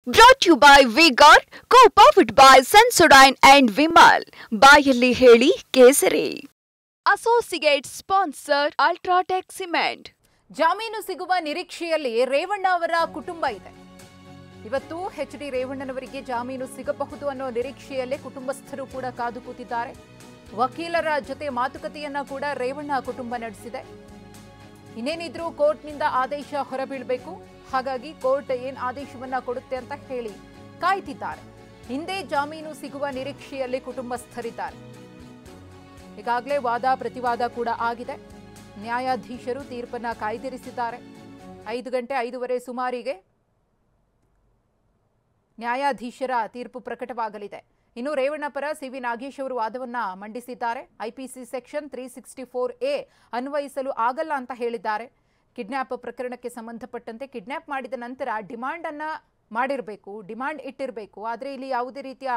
Brought to you by V-Guard, co-powered by Sensodyne and Vimal. ಬಾಯಲ್ಲಿ ಹೇಳಿ ಕೇಸರಿ. Associate sponsor Ultratech Cement. ಜಾಮೀನು ಸಿಗುವ ನಿರೀಕ್ಷೆಯಲ್ಲಿ ರೇವಣ್ಣ ಅವರ ಕುಟುಂಬ ಇದೆ. ಇವತ್ತು ಎಚ್.ಡಿ. ರೇವಣ್ಣನವರಿಗೆ ಜಾಮೀನು ಸಿಗಬಹುದು ಅನ್ನೋ ನಿರೀಕ್ಷೆಯಲ್ಲೇ ಕುಟುಂಬಸ್ಥರು ಕೂಡ ಕಾದು ಕೂತಿದ್ದಾರೆ. ವಕೀಲರ ಜೊತೆ ಮಾತುಕತೆಯನ್ನ ಕೂಡ ರೇವಣ್ಣ ಕುಟುಂಬ ನಡೆಸಿದೆ. ಇನ್ನೇನಿದ್ರೂ ಕೋರ್ಟ್ನಿಂದ ಆದೇಶ ಹೊರಬೀಳಬೇಕು, ಹಾಗಾಗಿ ಕೋರ್ಟ್ ಏನ್ ಆದೇಶವನ್ನ ಕೊಡುತ್ತೆ ಅಂತ ಹೇಳಿ ಕಾಯ್ತಿದ್ದಾರೆ. ಹಿಂದೆ ಜಾಮೀನು ಸಿಗುವ ನಿರೀಕ್ಷೆಯಲ್ಲಿ ಕುಟುಂಬಸ್ಥರಿದ್ದಾರೆ. ಈಗಾಗಲೇ ವಾದ ಪ್ರತಿವಾದ ಕೂಡ ಆಗಿದೆ. ನ್ಯಾಯಾಧೀಶರು ತೀರ್ಪನ್ನ ಕಾಯ್ದಿರಿಸಿದ್ದಾರೆ. 5 ಗಂಟೆ 5:15 ಸುಮಾರಿಗೆ ನ್ಯಾಯಾಧೀಶರ ತೀರ್ಪು ಪ್ರಕಟವಾಗಲಿದೆ. ಇನ್ನು ರೇವಣ್ಣ ಪರ ಸಿ.ವಿ. ನಾಗೇಶ್ ಅವರು ವಾದವನ್ನ ಮಂಡಿಸಿದ್ದಾರೆ. ಐಪಿಸಿ ಸೆಕ್ಷನ್ 364A ಅನ್ವಯಿಸಲು ಆಗಲ್ಲ ಅಂತ ಹೇಳಿದ್ದಾರೆ. ಕಿಡ್ನಾಪ್ ಪ್ರಕರಣಕ್ಕೆ ಸಂಬಂಧಪಟ್ಟಂತೆ ಕಿಡ್ನಾಪ್ ಮಾಡಿದ ನಂತರ ಡಿಮಾಂಡ್ ಅನ್ನ ಮಾಡಿರಬೇಕು, ಡಿಮಾಂಡ್ ಇಟ್ಟಿರಬೇಕು. ಆದರೆ ಇಲ್ಲಿ ಯಾವುದೇ ರೀತಿಯ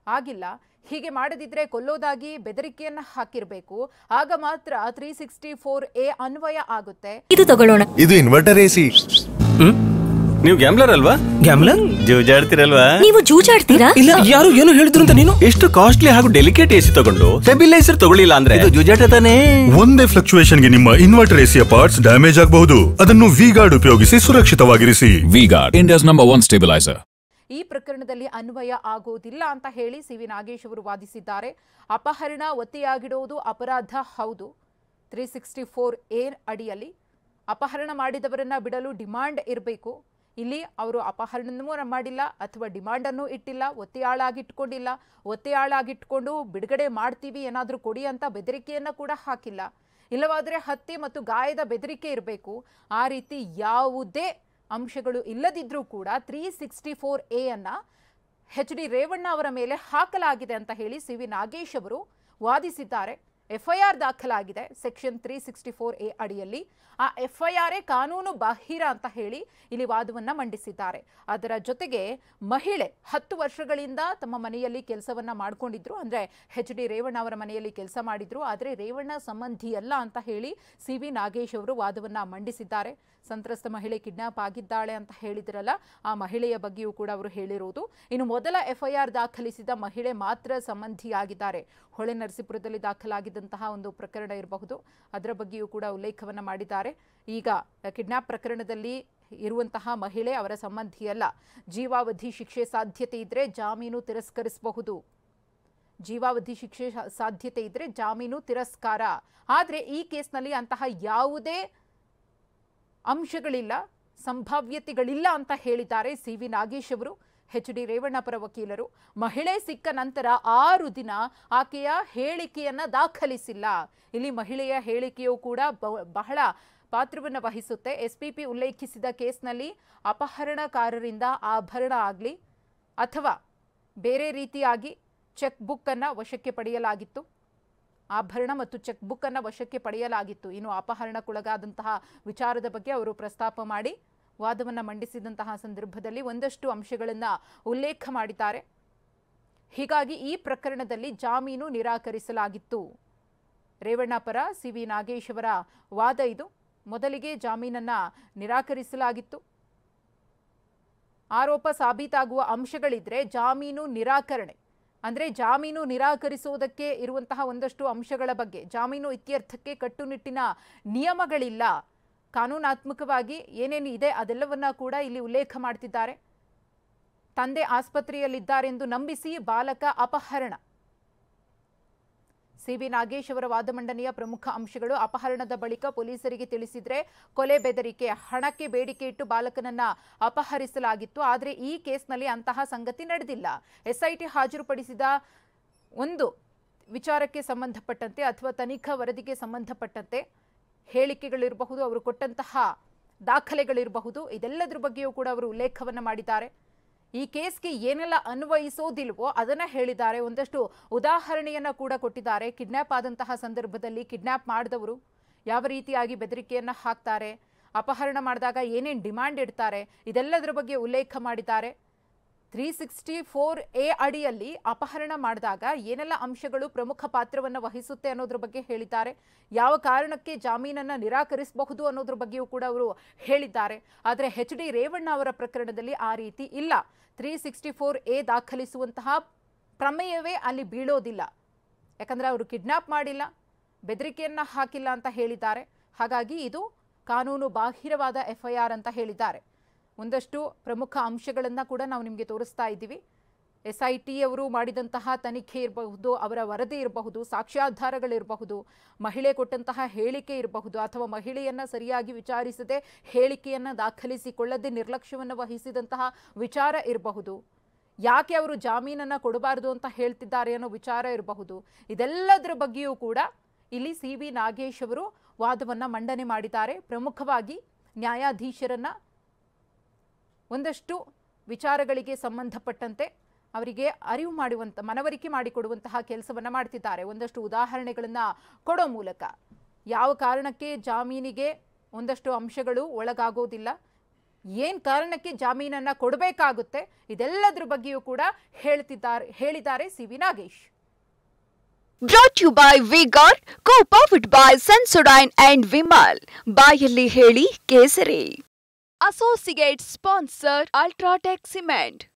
ಆಗಿಲ್ಲ. ಹೀಗೆ ಮಾಡದಿದ್ರೆ ಕೊಲ್ಲೋದಾಗಿ ಬೆದರಿಕೆಯನ್ನ ಹಾಕಿರಬೇಕು. ಆಗ ಮಾತ್ರ 364A ಅನ್ವಯ ಆಗುತ್ತೆ. ಇದು ತಗೊಳ್ಳೋಣ. ಇದು ಇನ್ವರ್ಟರ್ ಎಸಿ. ನೀವು ಗ್ಯಾಮ್ಲರ್ ಅಲ್ವಾ? ಗ್ಯಾಮ್ಲರ್ ಜೂಜಾಡ್ತಿರಲ್ವಾ? ನೀವು ಜೂಜಾಡ್ತೀರಾ? ಇಲ್ಲ, ಯಾರು ಏನು ಹೇಳಿದ್ರು ಅಂತ ನೀನು ಎಷ್ಟು ಕಾಸ್ಟ್ಲಿ ಹಾಗೂ ಡೆಲಿಕೇಟ್ ಎಸಿ ತಗೊಂಡು ಸ್ಟೆಬಿಲೈಸರ್ ತಗೊಳ್ಳಿಲ್ಲ ಅಂದ್ರೆ ಇದು ಜೂಜಾಟ ತಾನೇ. ಒಂದೇ ಫ್ಲಕ್ಚುಯೇಷನ್ ಗೆ ನಿಮ್ಮ ಇನ್ವರ್ಟರ್ ಎಸಿಯ ಪಾರ್ಟ್ಸ್ ಡ್ಯಾಮೇಜ್ ಆಗಬಹುದು. ಅದನ್ನು ವಿ-ಗಾರ್ಡ್ ಉಪಯೋಗಿಸಿ ಸುರಕ್ಷಿತವಾಗಿರಿಸಿ. V-Guard, India's number 1 stabiliser. ಈ ಪ್ರಕರಣದಲ್ಲಿ ಅನ್ವಯ ಆಗೋದಿಲ್ಲ ಅಂತ ಹೇಳಿ ಸಿ.ವಿ. ನಾಗೇಶ್ ಅವರು ವಾದಿಸಿದ್ದಾರೆ. ಅಪಹರಣ ಒತ್ತೆಯಾಗಿಡೋದು ಅಪರಾಧ ಹೌದು. 364A ಅಡಿಯಲ್ಲಿ ಅಪಹರಣ ಮಾಡಿದವರನ್ನ ಬಿಡಲು ಡಿಮಾಂಡ್ ಇರಬೇಕು. ಇಲ್ಲಿ ಅವರು ಅಪಹರಣವೂ ಮಾಡಿಲ್ಲ ಅಥವಾ ಡಿಮಾಂಡ್ ಅನ್ನು ಇಟ್ಟಿಲ್ಲ, ಒತ್ತೆಯಾಳಾಗಿಟ್ಕೊಂಡಿಲ್ಲ. ಒತ್ತೆಯಾಳಾಗಿಟ್ಕೊಂಡು ಬಿಡುಗಡೆ ಮಾಡ್ತೀವಿ, ಏನಾದರೂ ಕೊಡಿ ಅಂತ ಬೆದರಿಕೆಯನ್ನ ಕೂಡ ಹಾಕಿಲ್ಲ. ಇಲ್ಲವಾದರೆ ಹತ್ಯೆ ಮತ್ತು ಗಾಯದ ಬೆದರಿಕೆ ಇರಬೇಕು. ಆ ರೀತಿ ಯಾವುದೇ ಅಂಶಗಳು ಇಲ್ಲದಿದ್ರೂ ಕೂಡ 364A ಅನ್ನ ಎಚ್.ಡಿ. ರೇವಣ್ಣ ಅವರ ಮೇಲೆ ಹಾಕಲಾಗಿದೆ ಅಂತ ಹೇಳಿ ಸಿ.ವಿ. ನಾಗೇಶ್ ಅವರು ವಾದಿಸಿದ್ದಾರೆ. FIR ದಾಖಲಾಗಿದೆ ಸೆಕ್ಷನ್ 364A ಅಡಿಯಲ್ಲಿ. ಆ FIR ಕಾನೂನು ಬಾಹಿರ ಅಂತ ಹೇಳಿ ಇಲ್ಲಿ ವಾದವನ್ನ ಮಂಡಿಸಿದ್ದಾರೆ. ಅದರ ಜೊತೆಗೆ ಮಹಿಳೆ 10 ವರ್ಷಗಳಿಂದ ತಮ್ಮ ಮನೆಯಲ್ಲಿ ಕೆಲಸವನ್ನ ಮಾಡ್ಕೊಂಡಿದ್ರು, ಅಂದ್ರೆ ಎಚ್.ಡಿ. ರೇವಣ್ಣ ಅವರ ಮನೆಯಲ್ಲಿ ಕೆಲಸ ಮಾಡಿದ್ರು. ಆದರೆ ರೇವಣ್ಣ ಸಂಬಂಧಿಯಲ್ಲ ಅಂತ ಹೇಳಿ ಸಿ.ವಿ. ನಾಗೇಶ್ ಅವರು ವಾದವನ್ನ ಮಂಡಿಸಿದ್ದಾರೆ. ಸಂತ್ರಸ್ತ ಮಹಿಳೆ ಕಿಡ್ನಾಪ್ ಆಗಿದ್ದಾಳೆ ಅಂತ ಹೇಳಿದ್ರಲ್ಲ, ಆ ಮಹಿಳೆಯ ಬಗ್ಗೆಯೂ ಕೂಡ ಅವರು ಹೇಳಿರುವುದು. ಇನ್ನು ಮೊದಲ FIR ದಾಖಲಿಸಿದ ಮಹಿಳೆ ಮಾತ್ರ ಸಂಬಂಧಿಯಾಗಿದ್ದಾರೆ. ಹೊಳೆನರಸೀಪುರದಲ್ಲಿ ದಾಖಲಾಗಿದ್ದಂತಹ ಒಂದು ಪ್ರಕರಣ ಇರಬಹುದು, ಅದರ ಬಗ್ಗೆಯೂ ಕೂಡ ಉಲ್ಲೇಖವನ್ನ ಮಾಡಿದ್ದಾರೆ. ಈಗ ಕಿಡ್ನಾಪ್ ಪ್ರಕರಣದಲ್ಲಿ ಇರುವಂತಹ ಮಹಿಳೆ ಅವರ ಸಂಬಂಧಿಯಲ್ಲ. ಜೀವಾವಧಿ ಶಿಕ್ಷೆ ಸಾಧ್ಯತೆ ಇದ್ರೆ ಜಾಮೀನು ತಿರಸ್ಕರಿಸಬಹುದು. ಜೀವಾವಧಿ ಶಿಕ್ಷೆ ಸಾಧ್ಯತೆ ಇದ್ರೆ ಜಾಮೀನು ತಿರಸ್ಕಾರ. ಆದರೆ ಈ ಕೇಸ್ನಲ್ಲಿ ಅಂತಹ ಯಾವುದೇ ಅಂಶಗಳಿಲ್ಲ, ಸಂಭಾವ್ಯತೆಗಳಿಲ್ಲ ಅಂತ ಹೇಳಿದ್ದಾರೆ ಸಿ.ವಿ. ನಾಗೇಶ್ ಅವರು, ಎಚ್.ಡಿ. ರೇವಣ್ಣ ಪರ ವಕೀಲರು. ಮಹಿಳೆ ಸಿಕ್ಕ ನಂತರ 6 ದಿನ ಆಕೆಯ ಹೇಳಿಕೆಯನ್ನ ದಾಖಲಿಸಿಲ್ಲ. ಇಲ್ಲಿ ಮಹಿಳೆಯ ಹೇಳಿಕೆಯೂ ಕೂಡ ಬಹಳ ಪಾತ್ರವನ್ನು ವಹಿಸುತ್ತೆ. SPP ಉಲ್ಲೇಖಿಸಿದ ಕೇಸ್ನಲ್ಲಿ ಅಪಹರಣಕಾರರಿಂದ ಆಭರಣ ಆಗಲಿ ಅಥವಾ ಬೇರೆ ರೀತಿಯಾಗಿ ಚೆಕ್ ಬುಕ್ ಅನ್ನ ವಶಕ್ಕೆ ಪಡೆಯಲಾಗಿತ್ತು. ಆಭರಣ ಮತ್ತು ಚೆಕ್ ಬುಕ್ ಅನ್ನ ವಶಕ್ಕೆ ಪಡೆಯಲಾಗಿತ್ತು. ಇನ್ನು ಅಪಹರಣಕ್ಕೊಳಗಾದಂತಹ ವಿಚಾರದ ಬಗ್ಗೆ ಅವರು ಪ್ರಸ್ತಾಪ ಮಾಡಿ ವಾದವನ್ನು ಮಂಡಿಸಿದಂತಹ ಸಂದರ್ಭದಲ್ಲಿ ಒಂದಷ್ಟು ಅಂಶಗಳನ್ನ ಉಲ್ಲೇಖ ಮಾಡಿದ್ದಾರೆ. ಹೀಗಾಗಿ ಈ ಪ್ರಕರಣದಲ್ಲಿ ಜಾಮೀನು ನಿರಾಕರಿಸಲಾಗಿತ್ತು. ರೇವಣ್ಣ ಪರ ಸಿ.ವಿ. ನಾಗೇಶ್ ಅವರ ವಾದ ಇದು. ಮೊದಲಿಗೆ ಜಾಮೀನನ್ನ ನಿರಾಕರಿಸಲಾಗಿತ್ತು. ಆರೋಪ ಸಾಬೀತಾಗುವ ಅಂಶಗಳಿದ್ರೆ ಜಾಮೀನು ನಿರಾಕರಣೆ, ಅಂದರೆ ಜಾಮೀನು ನಿರಾಕರಿಸುವುದಕ್ಕೆ ಇರುವಂತಹ ಒಂದಷ್ಟು ಅಂಶಗಳ ಬಗ್ಗೆ, ಜಾಮೀನು ಇತ್ಯರ್ಥಕ್ಕೆ ಕಟ್ಟುನಿಟ್ಟಿನ ನಿಯಮಗಳಿಲ್ಲ, ಕಾನೂನಾತ್ಮಕವಾಗಿ ಏನೇನು ಇದೆ ಅದೆಲ್ಲವನ್ನ ಕೂಡ ಇಲ್ಲಿ ಉಲ್ಲೇಖ ಮಾಡ್ತಿದ್ದಾರೆ. ತಂದೆ ಆಸ್ಪತ್ರೆಯಲ್ಲಿದ್ದಾರೆಂದು ನಂಬಿಸಿ ಬಾಲಕ ಅಪಹರಣ. ಸಿ.ವಿ. ನಾಗೇಶ್ ಅವರ ವಾದ ಮಂಡನೆಯ ಪ್ರಮುಖ ಅಂಶಗಳು: ಅಪಹರಣದ ಬಳಿಕ ಪೊಲೀಸರಿಗೆ ತಿಳಿಸಿದ್ರೆ ಕೊಲೆ ಬೆದರಿಕೆ, ಹಣಕ್ಕೆ ಬೇಡಿಕೆ ಇಟ್ಟು ಬಾಲಕನನ್ನ ಅಪಹರಿಸಲಾಗಿತ್ತು. ಆದರೆ ಈ ಕೇಸ್ನಲ್ಲಿ ಅಂತಹ ಸಂಗತಿ ನಡೆದಿಲ್ಲ. SIT ಹಾಜರುಪಡಿಸಿದ ಒಂದು ವಿಚಾರಕ್ಕೆ ಸಂಬಂಧಪಟ್ಟಂತೆ ಅಥವಾ ತನಿಖಾ ವರದಿಗೆ ಸಂಬಂಧಪಟ್ಟಂತೆ ಹೇಳಿಕೆಗಳಿರಬಹುದು, ಅವರು ಕೊಟ್ಟಂತಹ ದಾಖಲೆಗಳಿರಬಹುದು, ಇದೆಲ್ಲದರ ಬಗ್ಗೆಯೂ ಕೂಡ ಅವರು ಉಲ್ಲೇಖವನ್ನು ಮಾಡಿದ್ದಾರೆ. ಈ ಕೇಸ್ಗೆ ಏನೆಲ್ಲ ಅನ್ವಯಿಸೋದಿಲ್ವೋ ಅದನ್ನ ಹೇಳಿದ್ದಾರೆ. ಒಂದಷ್ಟು ಉದಾಹರಣೆಯನ್ನ ಕೂಡ ಕೊಟ್ಟಿದ್ದಾರೆ. ಕಿಡ್ನಾಪ್ ಆದಂತಹ ಸಂದರ್ಭದಲ್ಲಿ ಕಿಡ್ನಾಪ್ ಮಾಡಿದವರು ಯಾವ ರೀತಿಯಾಗಿ ಬೆದರಿಕೆಯನ್ನ ಹಾಕ್ತಾರೆ, ಅಪಹರಣ ಮಾಡಿದಾಗ ಏನೇನು ಡಿಮಾಂಡ್ ಇಡ್ತಾರೆ, ಇದೆಲ್ಲದರ ಬಗ್ಗೆ ಉಲ್ಲೇಖ ಮಾಡಿದ್ದಾರೆ. 364A ಅಡಿಯಲ್ಲಿ ಅಪಹರಣ ಮಾಡಿದಾಗ ಏನೆಲ್ಲ ಅಂಶಗಳು ಪ್ರಮುಖ ಪಾತ್ರವನ್ನು ವಹಿಸುತ್ತೆ ಅನ್ನೋದ್ರ ಬಗ್ಗೆ ಹೇಳಿದ್ದಾರೆ. ಯಾವ ಕಾರಣಕ್ಕೆ ಜಾಮೀನನ್ನು ನಿರಾಕರಿಸಬಹುದು ಅನ್ನೋದ್ರ ಬಗ್ಗೆಯೂ ಕೂಡ ಅವರು ಹೇಳಿದ್ದಾರೆ. ಆದರೆ HD ರೇವಣ್ಣ ಅವರ ಪ್ರಕರಣದಲ್ಲಿ ಆ ರೀತಿ ಇಲ್ಲ. 364A ದಾಖಲಿಸುವಂತಹ ಪ್ರಮೇಯವೇ ಅಲ್ಲಿ ಬೀಳೋದಿಲ್ಲ. ಯಾಕಂದರೆ ಅವರು ಕಿಡ್ನಾಪ್ ಮಾಡಿಲ್ಲ, ಬೆದರಿಕೆಯನ್ನು ಹಾಕಿಲ್ಲ ಅಂತ ಹೇಳಿದ್ದಾರೆ. ಹಾಗಾಗಿ ಇದು ಕಾನೂನು ಬಾಹಿರವಾದ FIR ಅಂತ ಹೇಳಿದ್ದಾರೆ. ಒಂದಷ್ಟು ಪ್ರಮುಖ ಅಂಶಗಳನ್ನು ಕೂಡ ನಾವು ನಿಮಗೆ ತೋರಿಸ್ತಾ ಇದ್ದೀವಿ. SIT ಅವರು ಮಾಡಿದಂತಹ ತನಿಖೆ ಇರಬಹುದು, ಅವರ ವರದಿ ಇರಬಹುದು, ಸಾಕ್ಷ್ಯಾಧಾರಗಳಿರಬಹುದು, ಮಹಿಳೆ ಕೊಟ್ಟಂತಹ ಹೇಳಿಕೆ ಇರಬಹುದು, ಅಥವಾ ಮಹಿಳೆಯನ್ನು ಸರಿಯಾಗಿ ವಿಚಾರಿಸದೆ ಹೇಳಿಕೆಯನ್ನು ದಾಖಲಿಸಿಕೊಳ್ಳದೆ ನಿರ್ಲಕ್ಷ್ಯವನ್ನು ವಹಿಸಿದಂತಹ ವಿಚಾರ ಇರಬಹುದು, ಯಾಕೆ ಅವರು ಜಾಮೀನನ್ನು ಕೊಡಬಾರದು ಅಂತ ಹೇಳ್ತಿದ್ದಾರೆ ಅನ್ನೋ ವಿಚಾರ ಇರಬಹುದು. ಇದೆಲ್ಲದರ ಬಗ್ಗೆಯೂ ಕೂಡ ಇಲ್ಲಿ CV ನಾಗೇಶ್ ಅವರು ವಾದವನ್ನು ಮಂಡನೆ ಮಾಡಿದ್ದಾರೆ. ಪ್ರಮುಖವಾಗಿ ನ್ಯಾಯಾಧೀಶರನ್ನ ಒಂದಷ್ಟು ವಿಚಾರಗಳಿಗೆ ಸಂಬಂಧಪಟ್ಟಂತೆ ಅವರಿಗೆ ಅರಿವು ಮಾಡುವಂಥ, ಮನವರಿಕೆ ಮಾಡಿಕೊಡುವಂತಹ ಕೆಲಸವನ್ನು ಮಾಡ್ತಿದ್ದಾರೆ. ಒಂದಷ್ಟು ಉದಾಹರಣೆಗಳನ್ನು ಕೊಡೋ ಮೂಲಕ ಯಾವ ಕಾರಣಕ್ಕೆ ಜಾಮೀನಿಗೆ ಒಂದಷ್ಟು ಅಂಶಗಳು ಒಳಗಾಗೋದಿಲ್ಲ, ಏನು ಕಾರಣಕ್ಕೆ ಜಾಮೀನನ್ನು ಕೊಡಬೇಕಾಗುತ್ತೆ, ಇದೆಲ್ಲದರ ಬಗ್ಗೆಯೂ ಕೂಡ ಹೇಳಿದ್ದಾರೆ CV Nagesh. Brought to you by V-Guard, co-powered by Sensodyne and Vimal. ಬಾಯಲ್ಲಿ ಹೇಳಿ ಕೇಸರಿ. Associate sponsor Ultratech Cement.